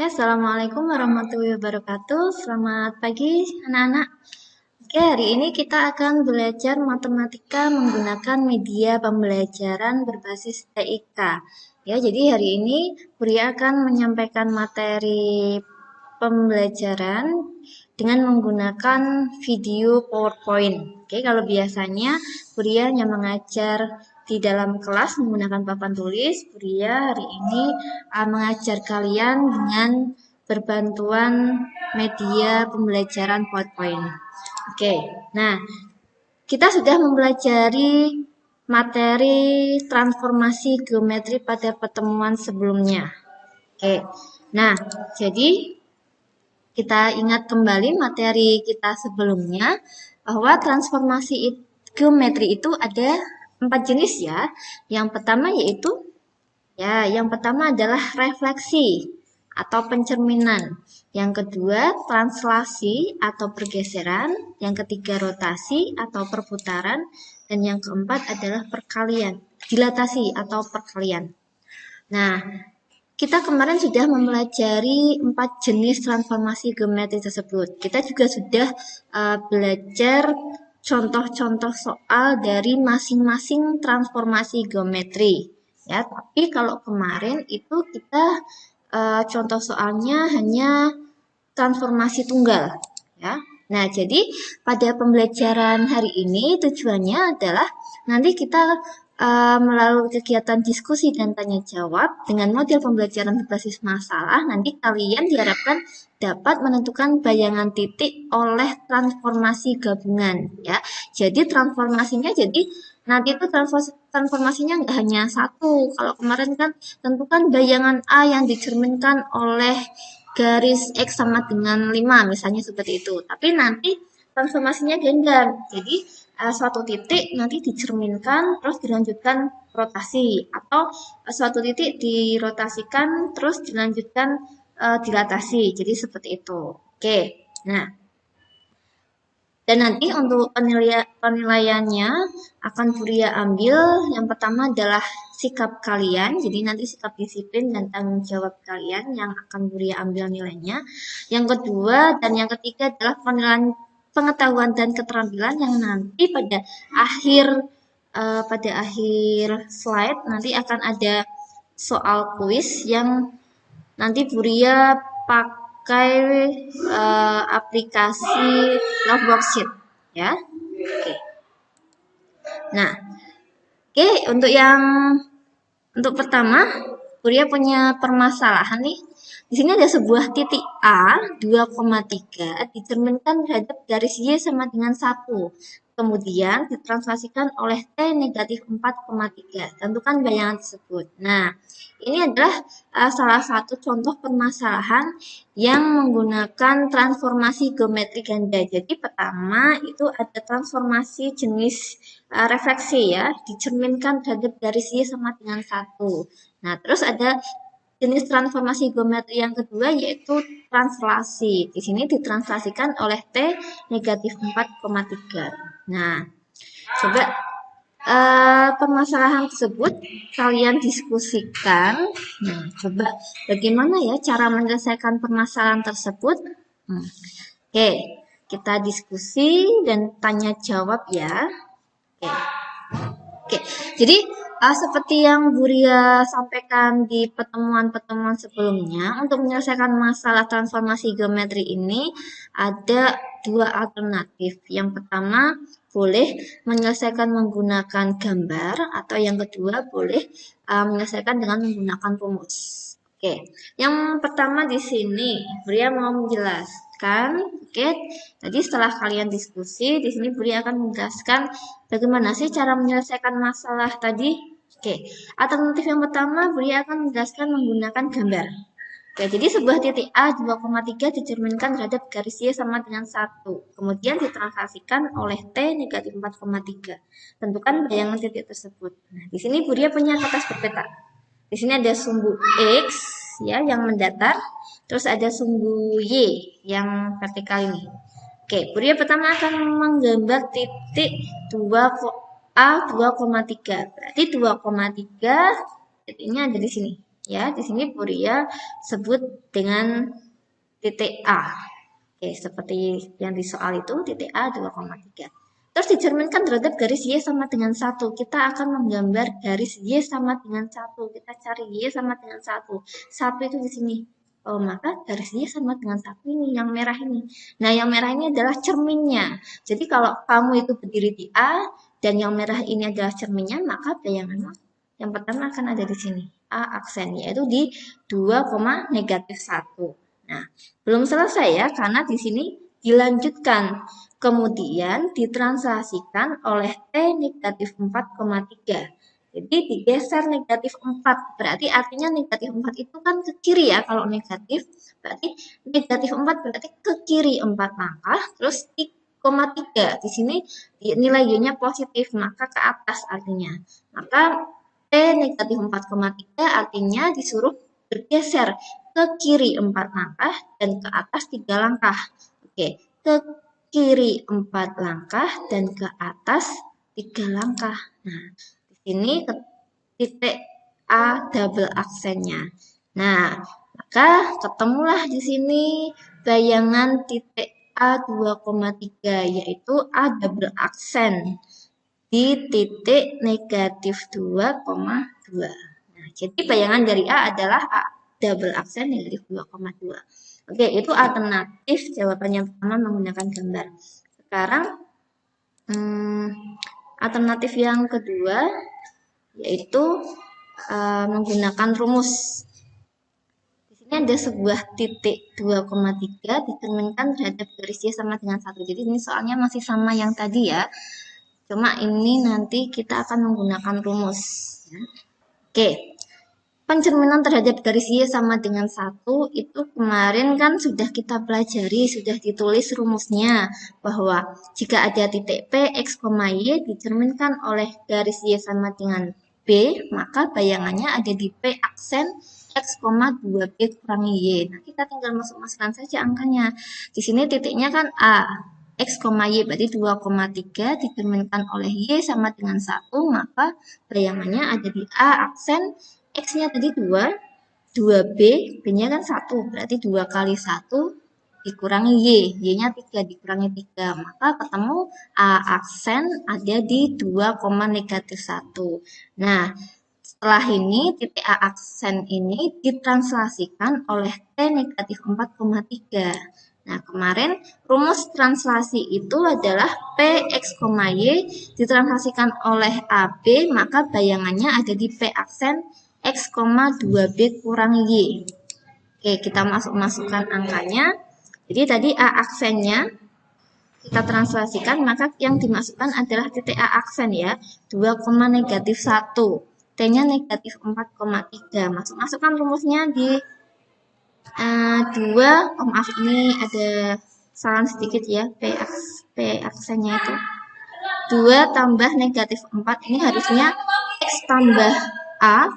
Assalamualaikum warahmatullahi wabarakatuh. Selamat pagi, anak-anak. Oke, hari ini kita akan belajar matematika menggunakan media pembelajaran berbasis TIK. Ya, jadi hari ini Buria akan menyampaikan materi pembelajaran dengan menggunakan video PowerPoint. Oke, kalau biasanya Buria hanya mengajar di dalam kelas menggunakan papan tulis, Buria hari ini mengajar kalian dengan berbantuan media pembelajaran PowerPoint. Oke, nah kita sudah mempelajari materi transformasi geometri pada pertemuan sebelumnya. Oke, nah jadi kita ingat kembali materi kita sebelumnya bahwa transformasi geometri itu ada 4 jenis ya. Yang pertama adalah refleksi atau pencerminan. Yang kedua, translasi atau pergeseran. Yang ketiga, rotasi atau perputaran. Dan yang keempat adalah perkalian, dilatasi atau perkalian. Nah, kita kemarin sudah mempelajari 4 jenis transformasi geometri tersebut. Kita juga sudah belajar contoh-contoh soal dari masing-masing transformasi geometri. Ya, tapi kalau kemarin itu kita contoh soalnya hanya transformasi tunggal. Ya. Nah, jadi pada pembelajaran hari ini tujuannya adalah nanti kita melalui kegiatan diskusi dan tanya jawab dengan model pembelajaran berbasis masalah, nanti kalian diharapkan dapat menentukan bayangan titik oleh transformasi gabungan. Ya, jadi transformasinya nanti itu transformasinya nggak hanya satu. Kalau kemarin kan tentukan bayangan A yang dicerminkan oleh garis X sama dengan 5, misalnya seperti itu. Tapi nanti transformasinya ganda. Jadi suatu titik nanti dicerminkan terus dilanjutkan rotasi, atau suatu titik dirotasikan terus dilanjutkan dilatasi. Jadi seperti itu. Oke. Nah, dan nanti untuk penilaiannya akan Buria ambil yang pertama adalah sikap kalian. Jadi nanti sikap disiplin dan tanggung jawab kalian yang akan Buria ambil nilainya. Yang kedua dan yang ketiga adalah penilaian pengetahuan dan keterampilan yang nanti pada akhir slide nanti akan ada soal kuis yang nanti Buria pakai aplikasi Love Worksheet ya. Oke. Nah, untuk pertama Buria punya permasalahan nih. Di sini ada sebuah titik A 2,3 dicerminkan terhadap garis Y sama dengan 1. Kemudian ditranslasikan oleh T negatif 4,3. Tentukan bayangan tersebut. Nah, ini adalah salah satu contoh permasalahan yang menggunakan transformasi geometri ganda. Jadi pertama itu ada transformasi jenis refleksi ya, dicerminkan terhadap garis Y sama dengan 1. Nah, terus ada jenis transformasi geometri yang kedua yaitu translasi. Di sini ditranslasikan oleh T negatif 4,3. Nah, coba permasalahan tersebut kalian diskusikan. Nah, coba bagaimana ya cara menyelesaikan permasalahan tersebut? Oke, kita diskusi dan tanya jawab ya. Oke. Jadi seperti yang Buria sampaikan di pertemuan-pertemuan sebelumnya, untuk menyelesaikan masalah transformasi geometri ini ada 2 alternatif. Yang pertama boleh menyelesaikan menggunakan gambar, atau yang kedua boleh menyelesaikan dengan menggunakan rumus. Oke, yang pertama di sini Buria mau menjelaskan. Oke, tadi setelah kalian diskusi, di sini Buria akan menjelaskan bagaimana sih cara menyelesaikan masalah tadi. Oke, alternatif yang pertama Buria akan menjelaskan menggunakan gambar. Oke, jadi sebuah titik A 2,3 dicerminkan terhadap garis Y sama dengan 1. Kemudian ditranslasikan oleh T negatif 4,3. Tentukan bayangan titik tersebut. Nah, di sini Buria punya kertas berpeta. Di sini ada sumbu X ya yang mendatar, terus ada sumbu Y yang vertikal ini. Oke, Buria pertama akan menggambar titik A 2,3. Berarti 2,3 titiknya ada di sini. Ya, di sini Fourier sebut dengan titik A. Oke, seperti yang di soal itu, titik A 2,3. Terus dicerminkan terhadap garis Y sama dengan 1. Kita akan menggambar garis Y sama dengan 1. Kita cari Y sama dengan 1. 1 itu di sini. Oh, maka garis Y sama dengan 1 ini, yang merah ini. Nah, yang merah ini adalah cerminnya. Jadi kalau kamu itu berdiri di A, dan yang merah ini adalah cerminnya, maka bayanganmu yang pertama akan ada di sini. A aksen, yaitu di 2,-1. Nah, belum selesai ya, karena di sini dilanjutkan. Kemudian ditranslasikan oleh T negatif 4,3. Jadi digeser negatif 4. Berarti artinya negatif 4 itu kan ke kiri ya. Kalau negatif, berarti negatif 4 berarti ke kiri 4 langkah. Terus 3,3. Di sini nilai Y-nya positif, maka ke atas artinya. Maka T negatif 4,3 artinya disuruh bergeser ke kiri 4 langkah dan ke atas 3 langkah. Oke, ke kiri 4 langkah dan ke atas 3 langkah. Nah, di sini titik A double aksennya. Nah, maka ketemulah di sini bayangan titik A 2,3 yaitu A double aksen di titik negatif 2,2. Nah, jadi bayangan dari A adalah A double aksen negatif 2,2. Oke, itu alternatif jawabannya pertama menggunakan gambar. Sekarang alternatif yang kedua yaitu menggunakan rumus. Di sini ada sebuah titik 2,3 dicerminkan terhadap garis Y sama dengan 1. Jadi ini soalnya masih sama yang tadi ya. Cuma ini nanti kita akan menggunakan rumus. Ya. Oke, pencerminan terhadap garis Y sama dengan 1 itu kemarin kan sudah kita pelajari, sudah ditulis rumusnya. Bahwa jika ada titik P, X, Y dicerminkan oleh garis Y sama dengan B, maka bayangannya ada di P aksen X, 2B kurangi Y. Nah, kita tinggal masuk-masukkan saja angkanya. Di sini titiknya kan A. X, Y berarti 2,3 dicerminkan oleh Y sama dengan 1, maka bayangannya ada di A aksen X-nya tadi 2, 2B, B-nya kan 1, berarti 2 kali 1 dikurangi Y, Y-nya 3 dikurangi 3, maka ketemu A aksen ada di 2,-1. Nah, setelah ini titik A aksen ini ditranslasikan oleh T negatif 4,3. Nah, kemarin rumus translasi itu adalah P, X, Y ditranslasikan oleh AB, maka bayangannya ada di P aksen X, 2B kurang Y. Oke, kita masukkan angkanya. Jadi tadi A aksennya kita translasikan, maka yang dimasukkan adalah titik A aksen ya, 2,-1. T-nya negatif 4,3. Masukkan rumusnya di 2, maaf ini ada salah sedikit ya, P aksennya itu 2 tambah negatif 4, ini harusnya X tambah A,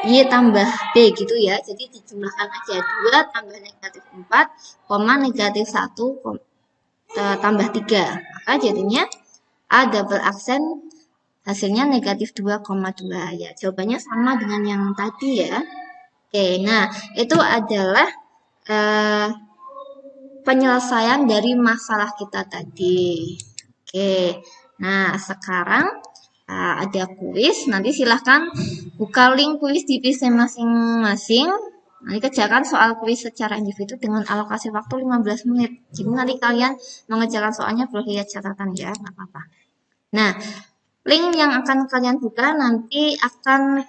Y tambah B gitu ya, jadi dijumlahkan aja 2 tambah negatif 4, negatif 1, tambah 3, maka jadinya A double aksen hasilnya negatif 2,2 ya, jawabannya sama dengan yang tadi ya. Oke, nah itu adalah penyelesaian dari masalah kita tadi. Oke, nah sekarang ada kuis. Nanti silahkan buka link kuis di PC masing-masing. Nanti kerjakan soal kuis secara individu dengan alokasi waktu 15 menit. Jadi nanti kalian mengerjakan soalnya perlu lihat catatan ya, nggak apa-apa. Nah, link yang akan kalian buka nanti akan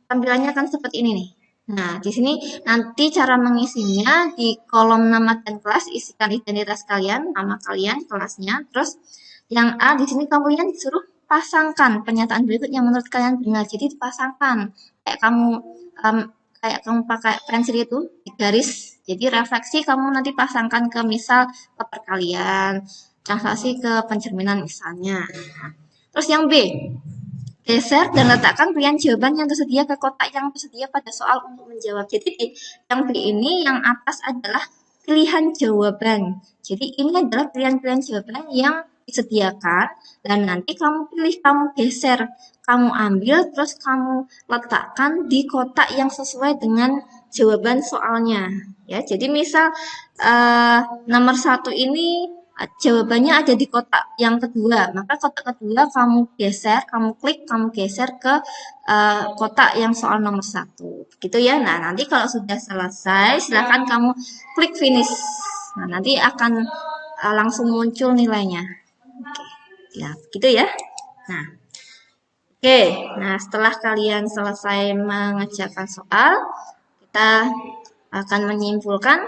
tampilannya akan seperti ini nih. Nah, di sini nanti cara mengisinya di kolom nama dan kelas isikan identitas kalian, nama kalian, kelasnya. Terus yang A di sini kalian disuruh pasangkan pernyataan berikut yang menurut kalian benar. Jadi dipasangkan kayak kamu pakai pensil itu di garis. Jadi refleksi kamu nanti pasangkan ke misal ke perkalian, translasi ke pencerminan misalnya. Terus yang B, geser dan letakkan pilihan jawaban yang tersedia ke kotak yang tersedia pada soal untuk menjawab. Jadi yang B ini yang atas adalah pilihan jawaban. Jadi ini adalah pilihan-pilihan jawaban yang disediakan, dan nanti kamu pilih, kamu geser, kamu ambil, terus kamu letakkan di kotak yang sesuai dengan jawaban soalnya. Ya, jadi misal nomor 1 ini jawabannya ada di kotak yang kedua, maka kotak kedua kamu geser, kamu klik, kamu geser ke kotak yang soal nomor 1. Gitu ya. Nah, nanti kalau sudah selesai, silakan kamu klik finish. Nah, nanti akan langsung muncul nilainya. Oke. Ya, gitu ya. Nah, oke. Nah, setelah kalian selesai mengerjakan soal, kita akan menyimpulkan,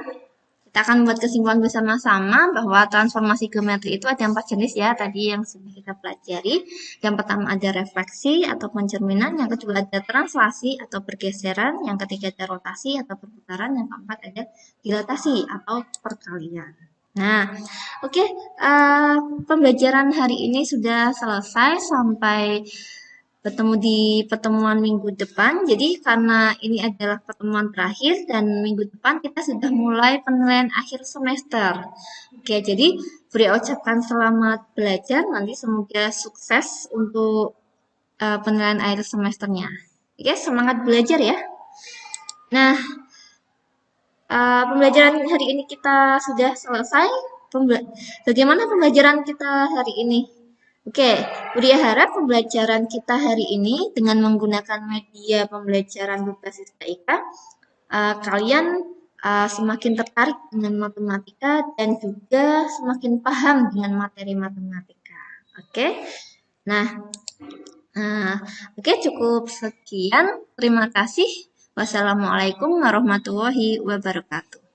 kita akan buat kesimpulan bersama-sama bahwa transformasi geometri itu ada 4 jenis ya, tadi yang sudah kita pelajari. Yang pertama ada refleksi atau pencerminan, yang kedua ada translasi atau pergeseran, yang ketiga ada rotasi atau perputaran, yang keempat ada dilatasi atau perkalian. Nah, oke, pembelajaran hari ini sudah selesai, sampai bertemu di pertemuan minggu depan. Jadi karena ini adalah pertemuan terakhir dan minggu depan kita sudah mulai penilaian akhir semester. Oke, jadi Bri ucapkan selamat belajar. Nanti semoga sukses untuk penilaian akhir semesternya. Oke, semangat belajar ya. Nah, pembelajaran hari ini kita sudah selesai. Bagaimana pembelajaran kita hari ini? Oke, Budi harap pembelajaran kita hari ini dengan menggunakan media pembelajaran berbasis TIK, kalian semakin tertarik dengan matematika dan juga semakin paham dengan materi matematika. Oke, nah, oke, cukup sekian. Terima kasih. Wassalamualaikum warahmatullahi wabarakatuh.